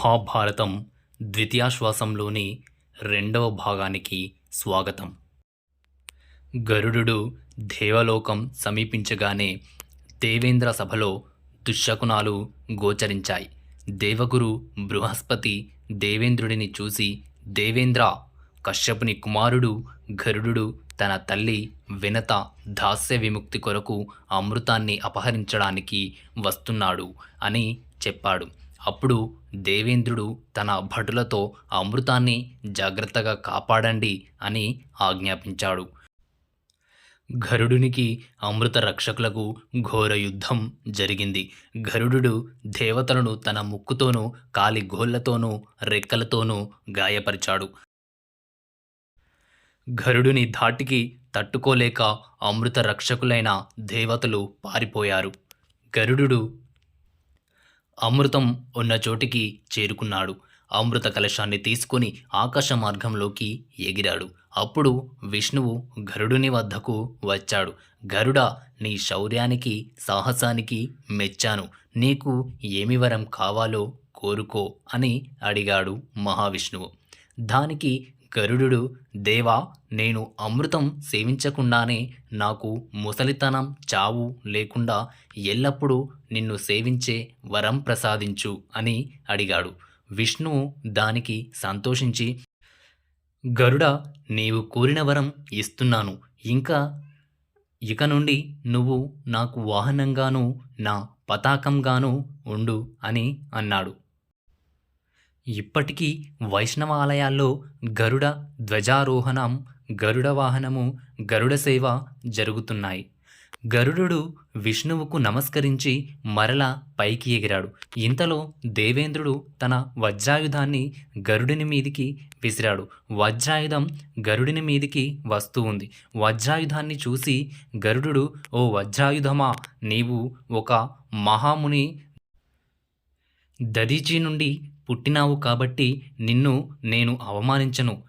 మహాభారతం ద్వితీయాశ్వాసంలోని రెండవ భాగానికి స్వాగతం. గరుడు దేవలోకం సమీపించగానే దేవేంద్ర సభలో దుశ్శకునాలు గోచరించాయి. దేవగురు బృహస్పతి దేవేంద్రుడిని చూసి, దేవేంద్ర, కశ్యపుని కుమారుడు గరుడు తన తల్లి వినత దాస్య విముక్తి కొరకు అమృతాన్ని అపహరించడానికి వస్తున్నాడు అని చెప్పాడు. అప్పుడు దేవేంద్రుడు తన భటులతో అమృతాన్ని జాగ్రత్తగా కాపాడండి అని ఆజ్ఞాపించాడు. గరుడునికి అమృత రక్షకులకు ఘోర యుద్ధం జరిగింది. గరుడు దేవతలను తన ముక్కుతోనూ కాలి గోళ్లతోనూ రెక్కలతోనూ గాయపరిచాడు. గరుడుని ధాటికి తట్టుకోలేక అమృత రక్షకులైన దేవతలు పారిపోయారు. గరుడు అమృతం ఉన్న చోటికి చేరుకున్నాడు. అమృత కలశాన్ని తీసుకుని ఆకాశ మార్గంలోకి ఎగిరాడు. అప్పుడు విష్ణువు గరుడుని వద్దకు వచ్చాడు. గరుడా, నీ శౌర్యానికి సాహసానికి మెచ్చాను. నీకు ఏమి వరం కావాలో కోరుకో అని అడిగాడు మహావిష్ణువు. దానికి గరుడు, దేవా, నేను అమృతం సేవించకుండానే నాకు ముసలితనం చావు లేకుండా ఎల్లప్పుడూ నిన్ను సేవించే వరం ప్రసాదించు అని అడిగాడు. విష్ణువు దానికి సంతోషించి, గరుడ, నీవు కోరిన వరం ఇస్తున్నాను. ఇక నుండి నువ్వు నాకు వాహనంగాను నా పతాకంగాను ఉండు అని అన్నాడు. ఇప్పటికీ వైష్ణవ ఆలయాల్లో గరుడ ధ్వజారోహణం, గరుడ వాహనము, గరుడ సేవ జరుగుతున్నాయి. గరుడు విష్ణువుకు నమస్కరించి మరలా పైకి ఎగిరాడు. ఇంతలో దేవేంద్రుడు తన వజ్రాయుధాన్ని గరుడిని మీదికి విసిరాడు. వజ్రాయుధం గరుడిని మీదికి వస్తూ ఉంది. వజ్రాయుధాన్ని చూసి గరుడు, ఓ వజ్రాయుధమా, నీవు ఒక మహాముని దదీచి నుండి పుట్టినావు కాబట్టి నిన్ను నేను అవమానించను.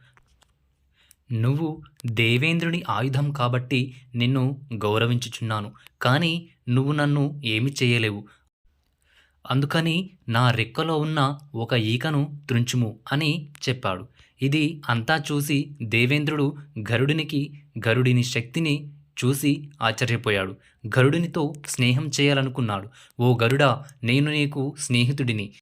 నువ్వు దేవేంద్రుని ఆయుధం కాబట్టి నిన్ను గౌరవించుచున్నాను. కానీ నువ్వు నన్ను ఏమి చేయలేవు. అందుకని నా రెక్కలో ఉన్న ఒక ఈకను త్రుంచుము అని చెప్పాడు. ఇది అంతా చూసి దేవేంద్రుడు గరుడిని శక్తిని చూసి ఆశ్చర్యపోయాడు. గరుడినితో స్నేహం చేయాలనుకున్నాడు. ఓ గరుడా, నేను నీకు స్నేహితుడిని.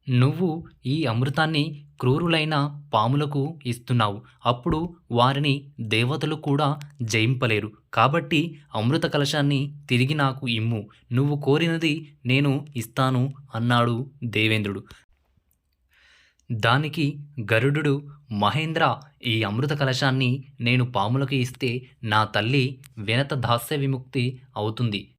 నువ్వు ఈ అమృతాన్ని క్రూరులైన పాములకు ఇస్తున్నావు. అప్పుడు వారిని దేవతలు కూడా జయింపలేరు. కాబట్టి అమృత కలశాన్ని తిరిగి నాకు ఇమ్ము. నువ్వు కోరినది నేను ఇస్తాను అన్నాడు దేవేంద్రుడు. దానికి గరుడు, మహేంద్ర, ఈ అమృత కలశాన్ని నేను పాములకు ఇస్తే నా తల్లి వినత దాస్య విముక్తి అవుతుంది.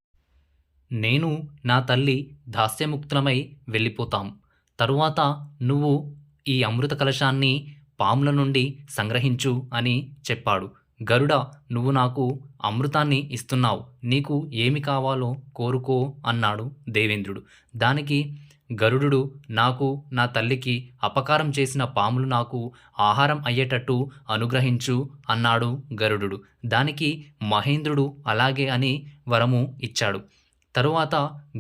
నేను నా తల్లి దాస్యముక్తులమై వెళ్ళిపోతాం. తరువాత నువ్వు ఈ అమృత కలశాన్ని పాముల నుండి సంగ్రహించు అని చెప్పాడు. గరుడ, నువ్వు నాకు అమృతాన్ని ఇస్తున్నావు. నీకు ఏమి కావాలో కోరుకో అన్నాడు దేవేంద్రుడు. దానికి గరుడు, నాకు నా తల్లికి అపకారం చేసిన పాములు నాకు ఆహారం అయ్యేటట్టు అనుగ్రహించు అన్నాడు గరుడు. దానికి మహేంద్రుడు అలాగే అని వరము ఇచ్చాడు. తరువాత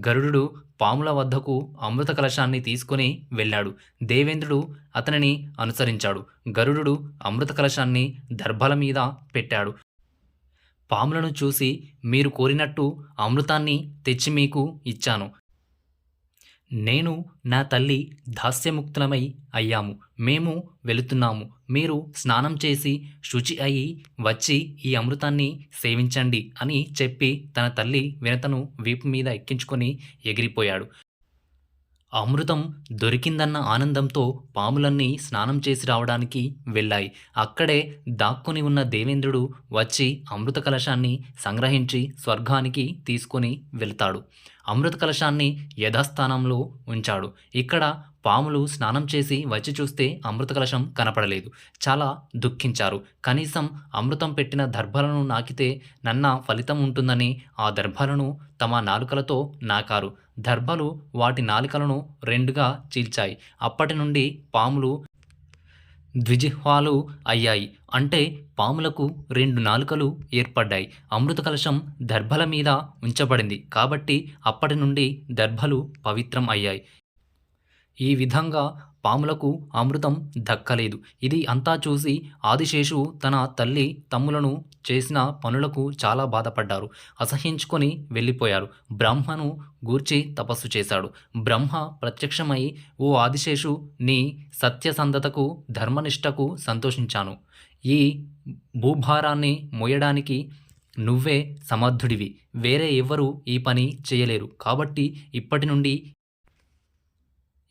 గరుడు పాముల వద్దకు అమృత కలశాన్ని తీసుకుని వెళ్ళాడు. దేవేంద్రుడు అతనిని అనుసరించాడు. గరుడు అమృత కలశాన్ని దర్భల మీద పెట్టాడు. పాములను చూసి, మీరు కోరినట్టు అమృతాన్ని తెచ్చి మీకు ఇచ్చాను. నేను నా తల్లి దాస్యముక్తులమై అయ్యాము. మేము వెళుతున్నాము. మీరు స్నానం చేసి శుచి అయి వచ్చి ఈ అమృతాన్ని సేవించండి అని చెప్పి తన తల్లి వినతను వీపు మీద ఎక్కించుకొని ఎగిరిపోయాడు. అమృతం దొరికిందన్న ఆనందంతో పాములన్నీ స్నానం చేసి రావడానికి వెళ్ళాయి. అక్కడే దాక్కుని ఉన్న దేవేంద్రుడు వచ్చి అమృత కలశాన్ని సంగ్రహించి స్వర్గానికి తీసుకొని వెళ్తాడు. అమృత కలశాన్ని యథాస్థానంలో ఉంచాడు. ఇక్కడ పాములు స్నానం చేసి వచ్చి చూస్తే అమృత కలశం కనపడలేదు. చాలా దుఃఖించారు. కనీసం అమృతం పెట్టిన దర్భలను నాకితే నన్న ఫలితం ఉంటుందని ఆ దర్భలను తమ నాలుకలతో నాకారు. దర్భలు వాటి నాలుకలను రెండుగా చీల్చాయి. అప్పటి నుండి పాములు ద్విజిహ్వాలు అయ్యాయి. అంటే పాములకు రెండు నాలుకలు ఏర్పడ్డాయి. అమృత కలశం దర్భల మీద ఉంచబడింది కాబట్టి అప్పటి నుండి దర్భలు పవిత్రం అయ్యాయి. ఈ విధంగా పాములకు అమృతం దక్కలేదు. ఇది అంతా చూసి ఆదిశేషువు తన తల్లి, తమ్ములను చేసిన పనులకు చాలా బాధపడ్డారు. అసహ్యించుకొని వెళ్ళిపోయారు. బ్రహ్మను గూర్చి తపస్సు చేశాడు. బ్రహ్మ ప్రత్యక్షమై, ఓ ఆదిశేషు, నీ సత్యసంధతకు, ధర్మనిష్టకు సంతోషించాను. ఈ భూభారాన్ని మోయడానికి నువ్వే సమర్థుడివి. వేరే ఎవ్వరూ ఈ పని చేయలేరు. కాబట్టి ఇప్పటి నుండి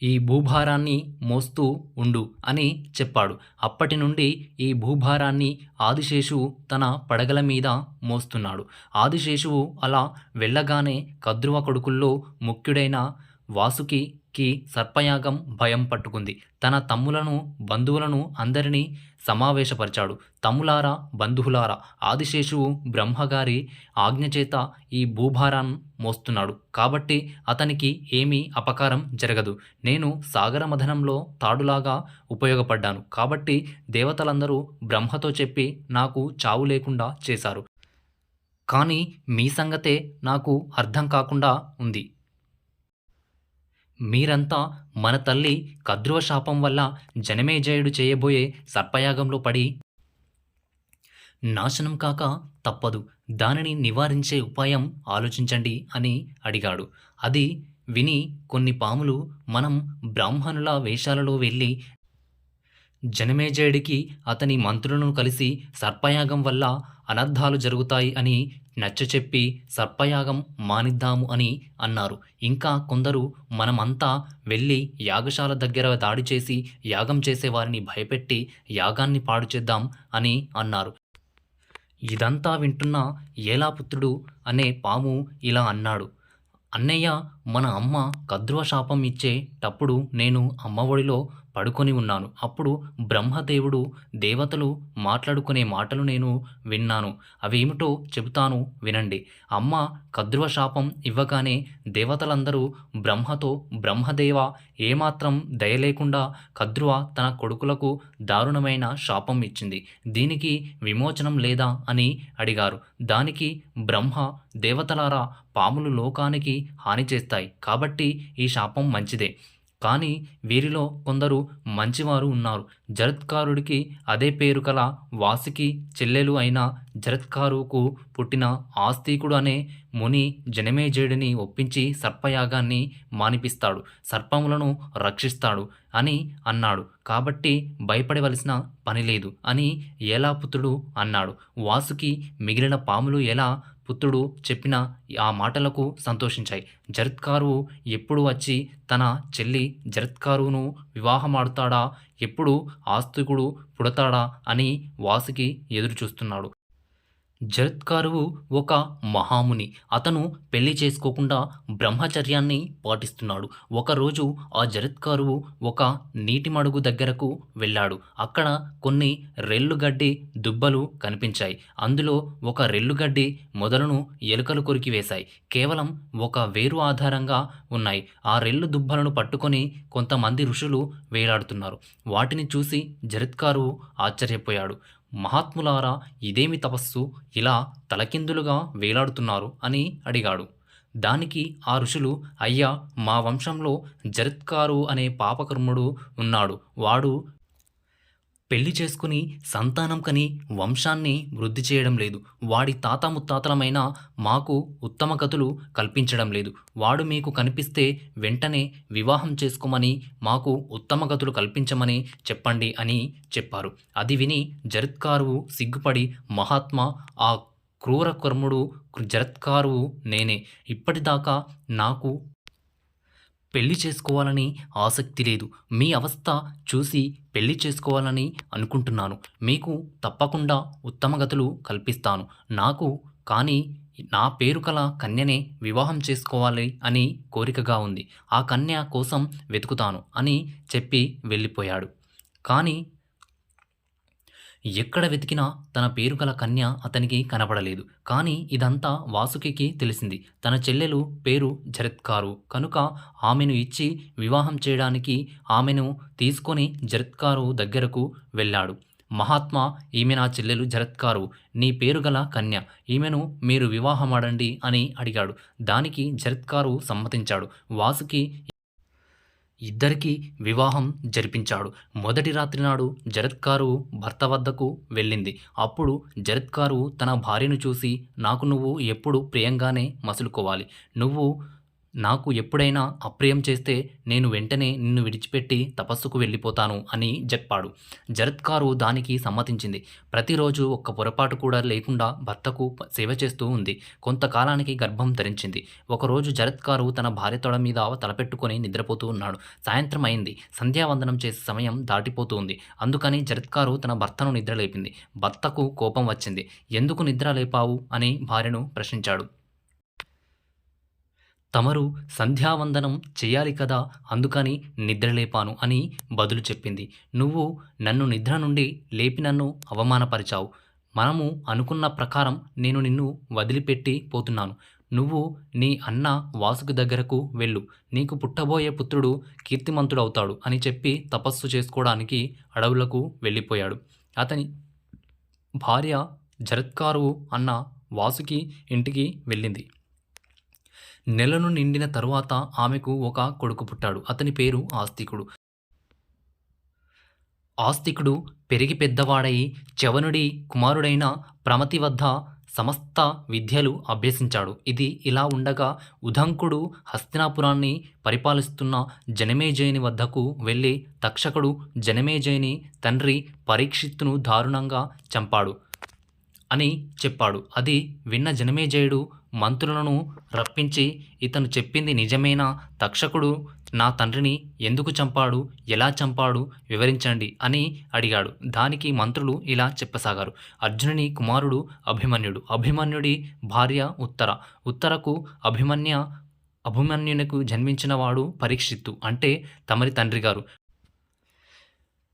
ఈ భూభారాన్ని మోస్తూ ఉండు అని చెప్పాడు. అప్పటి నుండి ఈ భూభారాన్ని ఆదిశేషువు తన పడగల మీద మోస్తున్నాడు. ఆదిశేషువు అలా వెళ్ళగానే కద్రువ కొడుకుల్లో ముఖ్యుడైన వాసుకి సర్పయాగం భయం పట్టుకుంది. తన తమ్ములను, బంధువులను అందరినీ సమావేశపరిచాడు. తమ్ములారా, బంధువులారా, ఆదిశేషువు బ్రహ్మగారి ఆజ్ఞచేత ఈ భూభారం మోస్తున్నాడు. కాబట్టి అతనికి ఏమీ అపకారం జరగదు. నేను సాగర మథనంలో తాడులాగా ఉపయోగపడ్డాను. కాబట్టి దేవతలందరూ బ్రహ్మతో చెప్పి నాకు చావు లేకుండా చేశారు. కానీ మీ సంగతే నాకు అర్థం కాకుండా ఉంది. మీరంతా మన తల్లి కద్రువ శాపం వల్ల జనమేజయుడు చేయబోయే సర్పయాగంలో పడి నాశనం కాక తప్పదు. దానిని నివారించే ఉపాయం ఆలోచించండి అని అడిగాడు. అది విని కొన్ని పాములు, మనం బ్రాహ్మణుల వేషాలలో వెళ్ళి జనమేజయుడికి అతని మంత్రులను కలిసి సర్పయాగం వల్ల అనర్థాలు జరుగుతాయి అని నచ్చచెప్పి సర్పయాగం మానిద్దాము అని అన్నారు. ఇంకా కొందరు, మనమంతా వెళ్ళి యాగశాల దగ్గర దాడి చేసి యాగం చేసేవారిని భయపెట్టి యాగాన్ని పాడు చేద్దాం అని అన్నారు. ఇదంతా వింటున్న ఏలాపుత్రుడు అనే పాము ఇలా అన్నాడు. అన్నయ్య, మన అమ్మ కద్రువ శాపం ఇచ్చేటప్పుడు నేను అమ్మ ఒడిలో పడుకొని ఉన్నాను. అప్పుడు బ్రహ్మదేవుడు, దేవతలు మాట్లాడుకునే మాటలు నేను విన్నాను. అవేమిటో చెబుతాను వినండి. అమ్మ కద్రువ శాపం ఇవ్వగానే దేవతలందరూ బ్రహ్మతో, బ్రహ్మదేవ, ఏమాత్రం దయలేకుండా కద్రువ తన కొడుకులకు దారుణమైన శాపం ఇచ్చింది. దీనికి విమోచనం లేదా అని అడిగారు. దానికి బ్రహ్మ, దేవతలారా, పాములు లోకానికి హాని చేస్తాయి. కాబట్టి ఈ శాపం మంచిదే. కానీ వీరిలో కొందరు మంచివారు ఉన్నారు. జరత్కారుడికి అదే పేరు కల వాసుకి చెల్లెలు అయిన జరత్కారుకు పుట్టిన ఆస్తికుడు అనే ముని జనమేజయుడిని ఒప్పించి సర్పయాగాన్ని మానిపిస్తాడు, సర్పములను రక్షిస్తాడు అని అన్నాడు. కాబట్టి భయపడవలసిన పనిలేదు అని ఏలాపుత్రుడు అన్నాడు. వాసుకి మిగిలిన పాములు ఎలా పుత్రుడు చెప్పిన ఆ మాటలకు సంతోషించాయి. జరత్కారువు ఎప్పుడు వచ్చి తన చెల్లి జరత్కారువును వివాహమాడుతాడా, ఎప్పుడు ఆస్తికుడు పుడతాడా అని వాసుకి ఎదురుచూస్తున్నాడు. జరత్కారువు ఒక మహాముని. అతను పెళ్లి చేసుకోకుండా బ్రహ్మచర్యాన్ని పాటిస్తున్నాడు. ఒకరోజు ఆ జరత్కారువు ఒక నీటి మడుగు దగ్గరకు వెళ్ళాడు. అక్కడ కొన్ని రెల్లుగడ్డి దుబ్బలు కనిపించాయి. అందులో ఒక రెల్లుగడ్డి మొదలను ఎలుకలు కొరికివేశాయి. కేవలం ఒక వేరు ఆధారంగా ఉన్నాయి. ఆ రెల్లు దుబ్బలను పట్టుకొని కొంతమంది ఋషులు వేలాడుతున్నారు. వాటిని చూసి జరత్కారువు ఆశ్చర్యపోయాడు. మహాత్ములారా, ఇదేమి తపస్సు, ఇలా తలకిందులుగా వేలాడుతున్నారు అని అడిగాడు. దానికి ఆ ఋషులు, అయ్యా, మా వంశంలో జరత్కారు అనే పాపకర్ముడు ఉన్నాడు. వాడు పెళ్లి చేసుకుని సంతానం కని వంశాన్ని వృద్ధి చేయడం లేదు. వాడి తాత ముత్తాతలమైన మాకు ఉత్తమ గతులు కల్పించడం లేదు. వాడు మీకు కనిపిస్తే వెంటనే వివాహం చేసుకోమని, మాకు ఉత్తమ గతులు కల్పించమని చెప్పండి అని చెప్పారు. అది విని జరత్కారువు సిగ్గుపడి, మహాత్మా, ఆ క్రూర కర్ముడు జరత్కారువు నేనే. ఇప్పటిదాకా నాకు పెళ్లి చేసుకోవాలని ఆసక్తి లేదు. మీ అవస్థ చూసి పెళ్లి చేసుకోవాలని అనుకుంటున్నాను. మీకు తప్పకుండా ఉత్తమగతులు కల్పిస్తాను. నాకు కానీ నా పేరు కల కన్యనే వివాహం చేసుకోవాలి అని కోరికగా ఉంది. ఆ కన్య కోసం వెతుకుతాను అని చెప్పి వెళ్ళిపోయాడు. కానీ ఎక్కడ వెతికినా తన పేరు గల కన్య అతనికి కనపడలేదు. కానీ ఇదంతా వాసుకి తెలిసింది. తన చెల్లెలు పేరు జరత్కారు కనుక ఆమెను ఇచ్చి వివాహం చేయడానికి ఆమెను తీసుకొని జరత్కారు దగ్గరకు వెళ్ళాడు. మహాత్మా, ఈమె నా చెల్లెలు జరత్కారు, నీ పేరు గల కన్య, ఈమెను మీరు వివాహమాడండి అని అడిగాడు. దానికి జరత్కారు సమ్మతించాడు. వాసుకి ఇద్దరికీ వివాహం జరిపించాడు. మొదటి రాత్రి నాడు జరత్కారువు భర్త వద్దకు వెళ్ళింది. అప్పుడు జరత్కారువు తన భార్యను చూసి, నాకు నువ్వు ఎప్పుడు ప్రియంగానే మసులుకోవాలి. నువ్వు నాకు ఎప్పుడైనా అప్రియం చేస్తే నేను వెంటనే నిన్ను విడిచిపెట్టి తపస్సుకు వెళ్ళిపోతాను అని చెప్పాడు. జరత్కారువు దానికి సమ్మతించింది. ప్రతిరోజు ఒక్క పొరపాటు కూడా లేకుండా భర్తకు సేవ చేస్తూ ఉంది. కొంతకాలానికి గర్భం ధరించింది. ఒకరోజు జరత్కారువు తన భార్య తొడ మీద తలపెట్టుకొని నిద్రపోతూ ఉన్నాడు. సాయంత్రం అయింది. సంధ్యావందనం చేసే సమయం దాటిపోతూ ఉంది. అందుకని జరత్కారువు తన భర్తను నిద్రలేపింది. భర్తకు కోపం వచ్చింది. ఎందుకు నిద్ర లేపావు అని భార్యను ప్రశ్నించాడు. తమరు సంధ్యావందనం చెయ్యాలి కదా, అందుకని నిద్రలేపాను అని బదులు చెప్పింది. నువ్వు నన్ను నిద్ర నుండి లేపి నన్ను అవమానపరిచావు. మనము అనుకున్న ప్రకారం నేను నిన్ను వదిలిపెట్టి పోతున్నాను. నువ్వు నీ అన్న వాసుకి దగ్గరకు వెళ్ళు. నీకు పుట్టబోయే పుత్రుడు కీర్తిమంతుడవుతాడు అని చెప్పి తపస్సు చేసుకోవడానికి అడవులకు వెళ్ళిపోయాడు. అతని భార్య జరత్కారువు అన్న వాసుకి ఇంటికి వెళ్ళింది. నెలను నిండిన తరువాత ఆమెకు ఒక కొడుకు పుట్టాడు. అతని పేరు ఆస్తికుడు. ఆస్తికుడు పెరిగి పెద్దవాడయి చవనుడి కుమారుడైన ప్రమతి వద్ద సమస్త విద్యలు అభ్యసించాడు. ఇది ఇలా ఉండగా ఉదంకుడు హస్తినాపురాన్ని పరిపాలిస్తున్న జనమేజయుని వద్దకు వెళ్ళి తక్షకుడు జనమేజయుని తండ్రి పరీక్షిత్తును దారుణంగా చంపాడు అని చెప్పాడు. అది విన్న జనమేజయుడు మంత్రులను రప్పించి, ఇతను చెప్పింది నిజమేనా? తక్షకుడు నా తండ్రిని ఎందుకు చంపాడు? ఎలా చంపాడు? వివరించండి అని అడిగాడు. దానికి మంత్రులు ఇలా చెప్పసాగారు. అర్జునుని కుమారుడు అభిమన్యుడు. అభిమన్యుడి భార్య ఉత్తర. ఉత్తరకు అభిమన్యునికి జన్మించినవాడు పరీక్షిత్తు, అంటే తమరి తండ్రి గారు.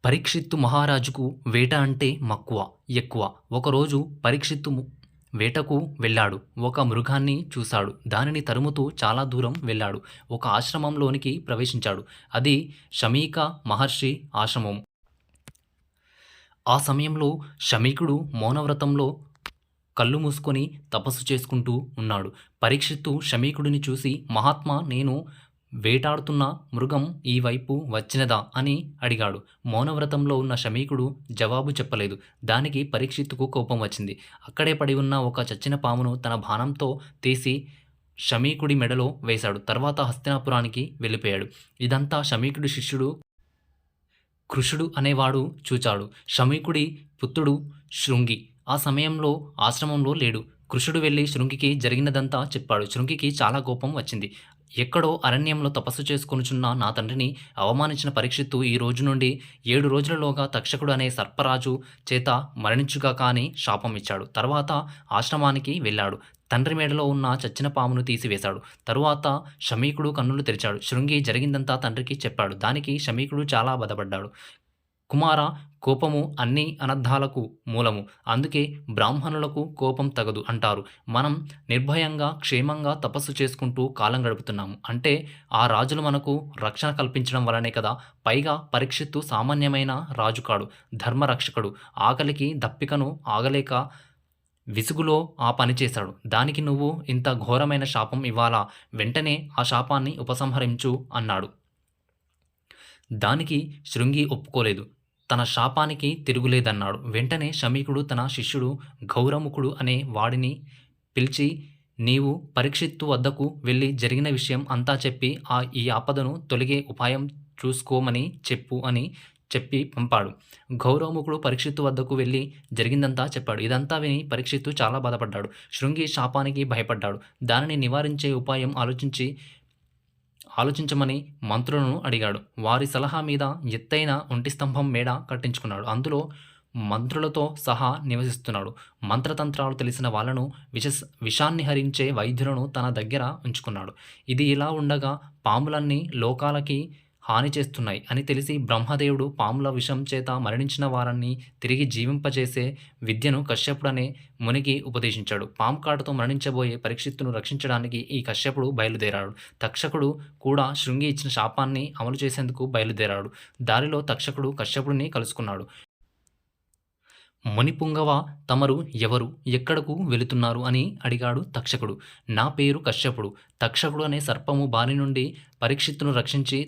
పరీక్షిత్తు మహారాజుకు వేట అంటే మక్కువ ఎక్కువ. ఒకరోజు పరీక్షిత్తు వేటకు వెళ్ళాడు. ఒక మృగాన్ని చూశాడు. దానిని తరుముతూ చాలా దూరం వెళ్ళాడు. ఒక ఆశ్రమంలోనికి ప్రవేశించాడు. అది శమీక మహర్షి ఆశ్రమం. ఆ సమయంలో శమీకుడు మౌనవ్రతంలో కళ్ళు మూసుకొని తపస్సు చేసుకుంటూ ఉన్నాడు. పరీక్షిత్తు శమీకుడిని చూసి, మహాత్మా, నేను వేటాడుతున్న మృగం ఈ వైపు వచ్చినదా అని అడిగాడు. మౌనవ్రతంలో ఉన్న శమీకుడు జవాబు చెప్పలేదు. దానికి పరీక్షిత్తుకు కోపం వచ్చింది. అక్కడే పడి ఉన్న ఒక చచ్చిన పామును తన బాణంతో తీసి శమీకుడి మెడలో వేశాడు. తర్వాత హస్తినాపురానికి వెళ్ళిపోయాడు. ఇదంతా శమీకుడి శిష్యుడు కృషుడు అనేవాడు చూచాడు. శమీకుడి పుత్రుడు శృంగి ఆ సమయంలో ఆశ్రమంలో లేడు. కృషుడు వెళ్ళి శృంగికి జరిగినదంతా చెప్పాడు. శృంగికి చాలా కోపం వచ్చింది. ఎక్కడో అరణ్యంలో తపస్సు చేసుకొనుచున్న నా తండ్రిని అవమానించిన పరీక్షిత్తు ఈ రోజు నుండి 7 రోజులలోగా తక్షకుడు అనే సర్పరాజు చేత మరణించుగాక అని శాపం ఇచ్చాడు. తర్వాత ఆశ్రమానికి వెళ్ళాడు. తండ్రి మేడలో ఉన్న చచ్చిన పామును తీసివేశాడు. తరువాత శమీకుడు కన్నులు తెరిచాడు. శృంగి జరిగిందంతా తండ్రికి చెప్పాడు. దానికి శమీకుడు చాలా బాధపడ్డాడు. కుమార, కోపము అన్ని అనర్థాలకు మూలము. అందుకే బ్రాహ్మణులకు కోపం తగదు అంటారు. మనం నిర్భయంగా క్షేమంగా తపస్సు చేసుకుంటూ కాలం గడుపుతున్నాము అంటే ఆ రాజులు మనకు రక్షణ కల్పించడం వల్లనే కదా. పైగా పరీక్షిత్తు సామాన్యమైన రాజు కాడు, ధర్మరక్షకుడు. ఆకలికి దప్పికను ఆగలేక విసుగులో ఆ పని చేశాడు. దానికి నువ్వు ఇంత ఘోరమైన శాపం ఇవ్వాలా? వెంటనే ఆ శాపాన్ని ఉపసంహరించు అన్నాడు. దానికి శృంగి ఒప్పుకోలేదు. తన శాపానికి తిరుగులేదన్నాడు. వెంటనే శమీకుడు తన శిష్యుడు గౌరముఖుడు అనే వాడిని పిలిచి, నీవు పరీక్షిత్తు వద్దకు వెళ్ళి జరిగిన విషయం అంతా చెప్పి ఈ ఆపదను తొలగే ఉపాయం చూసుకోమని చెప్పు అని చెప్పి పంపాడు. గౌరవముఖుడు పరీక్షిత్తు వద్దకు వెళ్ళి జరిగిందంతా చెప్పాడు. ఇదంతా విని పరీక్షిత్తు చాలా బాధపడ్డాడు. శృంగి శాపానికి భయపడ్డాడు. దానిని నివారించే ఉపాయం ఆలోచించమని మంత్రులను అడిగాడు. వారి సలహా మీద ఎత్తైన ఒంటి స్తంభం మేడ కట్టించుకున్నాడు. అందులో మంత్రులతో సహా నివసిస్తున్నాడు. మంత్రతంత్రాలు తెలిసిన వాళ్ళను, విషాన్ని హరించే వైద్యులను తన దగ్గర ఉంచుకున్నాడు. ఇది ఇలా ఉండగా పాములన్నీ లోకాలకి హాని చేస్తున్నాయి అని తెలిసి బ్రహ్మదేవుడు పాముల విషం చేత మరణించిన వారిని తిరిగి జీవింపజేసే విద్యను కశ్యపుడనే మునికి ఉపదేశించాడు. పాము కాటుతో మరణించబోయే పరీక్షిత్తును రక్షించడానికి ఈ కశ్యపుడు బయలుదేరాడు. తక్షకుడు కూడా శృంగి ఇచ్చిన శాపాన్ని అమలు చేసేందుకు బయలుదేరాడు. దారిలో తక్షకుడు కశ్యపుడిని కలుసుకున్నాడు. మునిపుంగవ, తమరు ఎవరు? ఎక్కడకు వెళుతున్నారు అని అడిగాడు తక్షకుడు. నా పేరు కశ్యపుడు. తక్షకుడు అనే సర్పము బారి నుండి పరీక్షిత్తును రక్షించి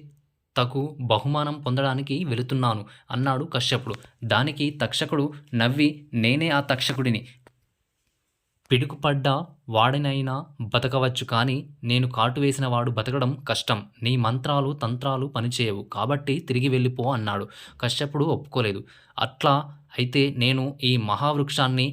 తగు బహుమానం పొందడానికి వెళుతున్నాను అన్నాడు కశ్యపుడు. దానికి తక్షకుడు నవ్వి, నేనే ఆ తక్షకుడిని. పిడుగుపడ్డ వాడినైనా బతకవచ్చు, కానీ నేను కాటు వేసిన వాడు బతకడం కష్టం. నీ మంత్రాలు తంత్రాలు పనిచేయవు, కాబట్టి తిరిగి వెళ్ళిపో అన్నాడు. కశ్యపుడు ఒప్పుకోలేదు. అట్లా అయితే నేను ఈ మహావృక్షాన్ని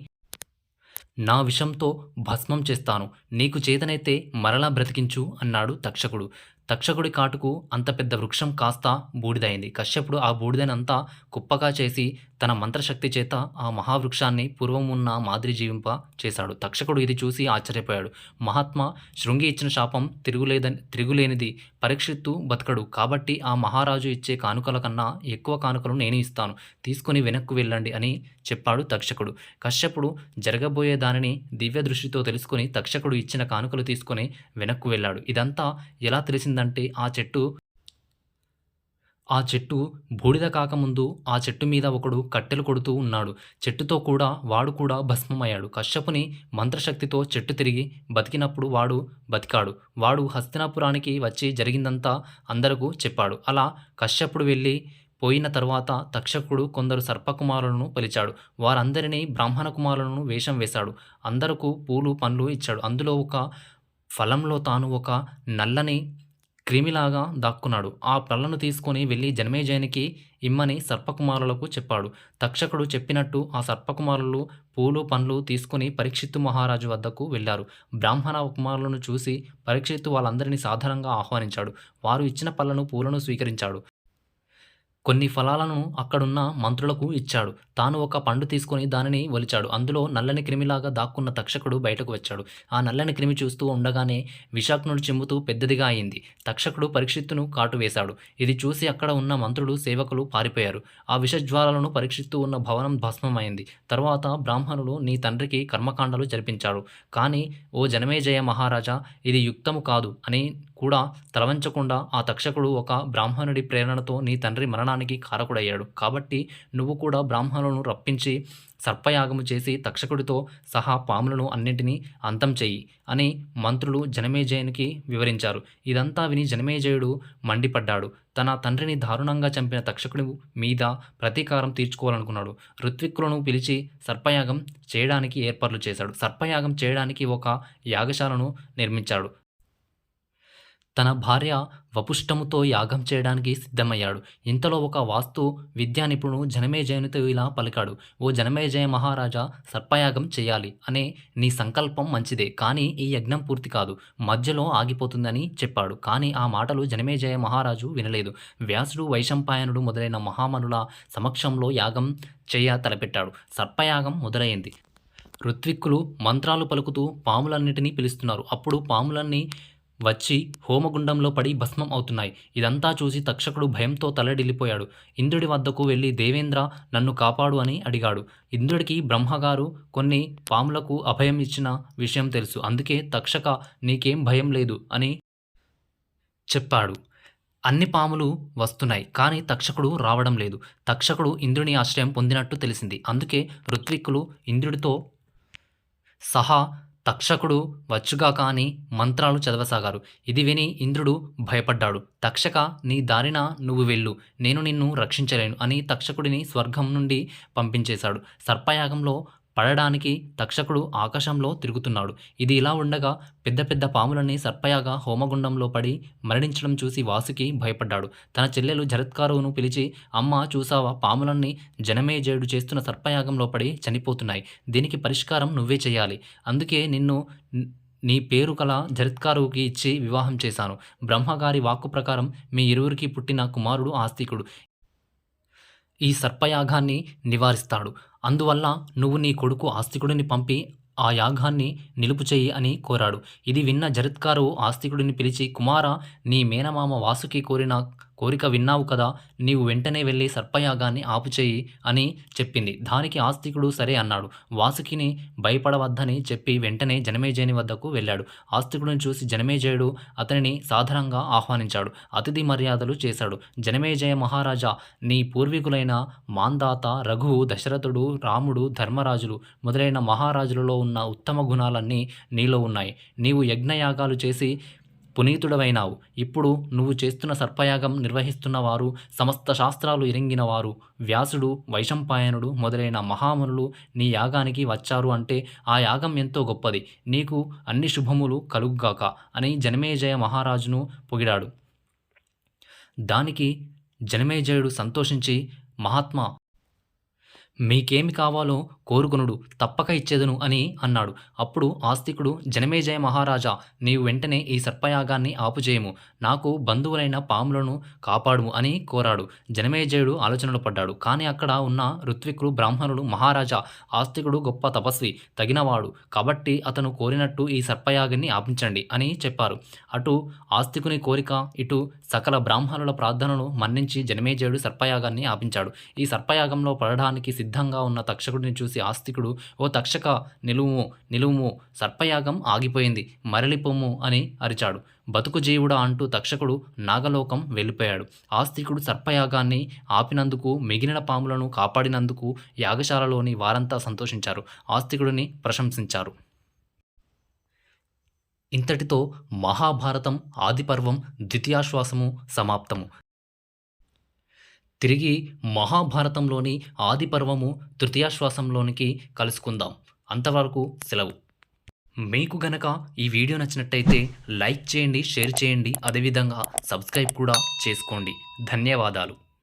నా విషంతో భస్మం చేస్తాను. నీకు చేతనైతే మరలా బ్రతికించు అన్నాడు తక్షకుడు. తక్షకుడి కాటుకు అంత పెద్ద వృక్షం కాస్త బూడిదైంది. కశ్యపుడు ఆ బూడిదనంతా కుప్పగా చేసి తన మంత్రశక్తి చేత ఆ మహావృక్షాన్ని పూర్వం ఉన్న మాదిరి జీవింప చేశాడు. తక్షకుడు ఇది చూసి ఆశ్చర్యపోయాడు. మహాత్మా, శృంగి ఇచ్చిన శాపం తిరుగులేనిది. పరీక్షిత్తు బతకడు, కాబట్టి ఆ మహారాజు ఇచ్చే కానుకల కన్నా ఎక్కువ కానుకలు నేను ఇస్తాను, తీసుకుని వెనక్కు వెళ్ళండి అని చెప్పాడు తక్షకుడు. కశ్యపుడు జరగబోయే దానిని దివ్య దృష్టితో తెలుసుకుని తక్షకుడు ఇచ్చిన కానుకలు తీసుకుని వెనక్కు వెళ్ళాడు. ఇదంతా ఎలా తెలిసిందంటే ఆ చెట్టు బూడిద కాకముందు ఆ చెట్టు మీద ఒకడు కట్టెలు కొడుతూ ఉన్నాడు. చెట్టుతో కూడా వాడు కూడా భస్మమయ్యాడు. కశ్యపుని మంత్రశక్తితో చెట్టు తిరిగి బతికినప్పుడు వాడు బతికాడు. వాడు హస్తినాపురానికి వచ్చి జరిగిందంతా అందరకు చెప్పాడు. అలా కశ్యపుడు వెళ్ళి పోయిన తరువాత తక్షకుడు కొందరు సర్పకుమారులను పిలిచాడు. వారందరినీ బ్రాహ్మణ కుమారులను వేషం వేశాడు. అందరకు పూలు పండ్లు ఇచ్చాడు. అందులో ఒక ఫలంలో తాను ఒక నల్లని క్రిమిలాగా దాక్కున్నాడు. ఆ పళ్ళను తీసుకొని వెళ్ళి జనమేజయునికి ఇమ్మని సర్పకుమారులకు చెప్పాడు. తక్షకుడు చెప్పినట్టు ఆ సర్పకుమారులు పూలు పండ్లు తీసుకుని పరీక్షిత్తు మహారాజు వద్దకు వెళ్ళారు. బ్రాహ్మణ కుమారులను చూసి పరీక్షిత్తు వాళ్ళందరినీ సాధారణంగా ఆహ్వానించాడు. వారు ఇచ్చిన పళ్ళను పూలను స్వీకరించాడు. కొన్ని ఫలాలను అక్కడున్న మంత్రులకు ఇచ్చాడు. తాను ఒక పండు తీసుకొని దానిని ఒలిచాడు. అందులో నల్లని క్రిమిలాగా దాక్కున్న తక్షకుడు బయటకు వచ్చాడు. ఆ నల్లని క్రిమి చూస్తూ ఉండగానే విషాగ్నుడు చిమ్ముతూ పెద్దదిగా అయింది. తక్షకుడు పరీక్షిత్తును కాటు వేశాడు. ఇది చూసి అక్కడ ఉన్న మంత్రులు సేవకులు పారిపోయారు. ఆ విషజ్వాలలను పరీక్షిత్తూ ఉన్న భవనం భస్మమైంది. తరువాత బ్రాహ్మణులు నీ తండ్రికి కర్మకాండలు జరిపించాడు. కానీ ఓ జనమేజయ మహారాజా, ఇది యుక్తము కాదు అని కూడా తలవంచకుండా ఆ తక్షకుడు ఒక బ్రాహ్మణుడి ప్రేరణతో నీ తండ్రి మరణానికి కారకుడయ్యాడు. కాబట్టి నువ్వు కూడా బ్రాహ్మణులను రప్పించి సర్పయాగము చేసి తక్షకుడితో సహా పాములను అన్నింటినీ అంతం చెయ్యి అని మంత్రులు జనమేజయునికి వివరించారు. ఇదంతా విని జనమేజయుడు మండిపడ్డాడు. తన తండ్రిని దారుణంగా చంపిన తక్షకుడి మీద ప్రతీకారం తీర్చుకోవాలనుకున్నాడు. ఋత్విక్కులను పిలిచి సర్పయాగం చేయడానికి ఏర్పాట్లు చేశాడు. సర్పయాగం చేయడానికి ఒక యాగశాలను నిర్మించాడు. తన భార్య వపుష్టముతో యాగం చేయడానికి సిద్ధమయ్యాడు. ఇంతలో ఒక వాస్తు విద్యా నిపుణుడు జనమేజయునితో ఇలా పలికాడు. ఓ జనమేజయ మహారాజా, సర్పయాగం చేయాలి అనే నీ సంకల్పం మంచిదే, కానీ ఈ యజ్ఞం పూర్తి కాదు, మధ్యలో ఆగిపోతుందని చెప్పాడు. కానీ ఆ మాటలు జనమేజయ మహారాజు వినలేదు. వ్యాసుడు, వైశంపాయనుడు మొదలైన మహామనుల సమక్షంలో యాగం చేయ తలపెట్టాడు. సర్పయాగం మొదలైంది. ఋత్విక్కులు మంత్రాలు పలుకుతూ పాములన్నిటినీ పిలుస్తున్నారు. అప్పుడు పాములన్నీ వచ్చి హోమగుండంలో పడి భస్మం అవుతున్నాయి. ఇదంతా చూసి తక్షకుడు భయంతో తల్లడిల్లిపోయాడు. ఇంద్రుడి వద్దకు వెళ్ళి, దేవేంద్ర, నన్ను కాపాడు అని అడిగాడు. ఇంద్రుడికి బ్రహ్మగారు కొన్ని పాములకు అభయం ఇచ్చిన విషయం తెలుసు. అందుకే తక్షక, నీకేం భయం లేదు అని చెప్పాడు. అన్ని పాములు వస్తున్నాయి, కానీ తక్షకుడు రావడం లేదు. తక్షకుడు ఇంద్రుని ఆశ్రయం పొందినట్టు తెలిసింది. అందుకే ఋత్విక్కులు ఇంద్రుడితో సహా తక్షకుడు వచ్చుగాక అని మంత్రాలు చదవసాగారు. ఇది విని ఇంద్రుడు భయపడ్డాడు. తక్షక, నీ దారిన నువ్వు వెళ్ళు, నేను నిన్ను రక్షించలేను అని తక్షకుడిని స్వర్గం నుండి పంపించేశాడు. సర్పయాగంలో పడడానికి తక్షకుడు ఆకాశంలో తిరుగుతున్నాడు. ఇది ఇలా ఉండగా పెద్ద పెద్ద పాములన్నీ సర్పయాగ హోమగుండంలో పడి మరణించడం చూసి వాసుకి భయపడ్డాడు. తన చెల్లెలు జరత్కారువును పిలిచి, అమ్మ, చూసావా, పాములన్నీ జనమేజయుడు చేస్తున్న సర్పయాగంలో పడి చనిపోతున్నాయి. దీనికి పరిష్కారం నువ్వే చేయాలి. అందుకే నిన్ను నీ పేరు కల జరత్కారువుకి ఇచ్చి వివాహం చేశాను. బ్రహ్మగారి వాక్కు ప్రకారం మీ ఇరువురికి పుట్టిన కుమారుడు ఆస్తికుడు ఈ సర్పయాగాన్ని నివారిస్తాడు. అందువల్ల నువ్వు నీ కొడుకు ఆస్తికుడిని పంపి ఆ యాగాన్ని నిలుపు చెయ్యి అని కోరాడు. ఇది విన్న జరత్కారువు ఆస్తికుడిని పిలిచి, కుమారా, నీ మేనమామ వాసుకి కోరిన కోరిక విన్నావు కదా, నీవు వెంటనే వెళ్ళి సర్పయాగాన్ని ఆపుచేయి అని చెప్పింది. దానికి ఆస్తికుడు సరే అన్నాడు. వాసుకిని భయపడవద్దని చెప్పి వెంటనే జనమేజయుని వద్దకు వెళ్ళాడు. ఆస్తికుడిని చూసి జనమేజయుడు అతనిని సాధారణంగా ఆహ్వానించాడు. అతిథి మర్యాదలు చేశాడు. జనమేజయ మహారాజా, నీ పూర్వీకులైన మాందాత, రఘువు, దశరథుడు, రాముడు, ధర్మరాజులు మొదలైన మహారాజులలో ఉన్న ఉత్తమ గుణాలన్నీ నీలో ఉన్నాయి. నీవు యజ్ఞయాగాలు చేసి పునీతుడవైనావు. ఇప్పుడు నువ్వు చేస్తున్న సర్పయాగం నిర్వహిస్తున్న వారు సమస్త శాస్త్రాలు ఎరింగిన వారు వ్యాసుడు, వైశంపాయనుడు మొదలైన మహామునులు నీ యాగానికి వచ్చారు అంటే ఆ యాగం ఎంతో గొప్పది. నీకు అన్ని శుభములు కలుగ్గాక అని జనమేజయ మహారాజును పొగిడాడు. దానికి జనమేజయుడు సంతోషించి, మహాత్మా, మీకేమి కావాలో కోరుకొనుడు, తప్పక ఇచ్చేదను అని అన్నాడు. అప్పుడు ఆస్తికుడు, జనమేజయ మహారాజా, నీవు వెంటనే ఈ సర్పయాగాన్ని ఆపుచేయము, నాకు బంధువులైన పాములను కాపాడుము అని కోరాడు. జనమేజయుడు ఆలోచనలు పడ్డాడు. కానీ అక్కడ ఉన్న ఋత్వికులు, బ్రాహ్మణులు, మహారాజా, ఆస్తికుడు గొప్ప తపస్వి, తగినవాడు కాబట్టి అతను కోరినట్టు ఈ సర్పయాగాన్ని ఆపించండి అని చెప్పారు. అటు ఆస్తికుని కోరిక, ఇటు సకల బ్రాహ్మణుల ప్రార్థనను మన్నించి జనమేజయుడు సర్పయాగాన్ని ఆపించాడు. ఈ సర్పయాగంలో పడడానికి సిద్ధంగా ఉన్న తక్షకుడిని చూసి ఆస్తికుడు, ఓ తక్షక, నిలువుము నిలువుము, సర్పయాగం ఆగిపోయింది, మరలిపొమ్ము అని అరిచాడు. బతుకు జీవుడా అంటూ తక్షకుడు నాగలోకం వెళ్ళిపోయాడు. ఆస్తికుడు సర్పయాగాన్ని ఆపినందుకు, మిగిలిన పాములను కాపాడినందుకు యాగశాలలోని వారంతా సంతోషించారు, ఆస్తికుడిని ప్రశంసించారు. ఇంతటితో మహాభారతం ఆదిపర్వం ద్వితీయాశ్వాసము సమాప్తము. తిరిగి మహాభారతంలోని ఆదిపర్వము తృతీయాశ్వాసంలోనికి కలుసుకుందాం. అంతవరకు సెలవు. మీకు గనక ఈ వీడియో నచ్చినట్టయితే లైక్ చేయండి, షేర్ చేయండి, అదేవిధంగా సబ్స్క్రైబ్ కూడా చేసుకోండి. ధన్యవాదాలు.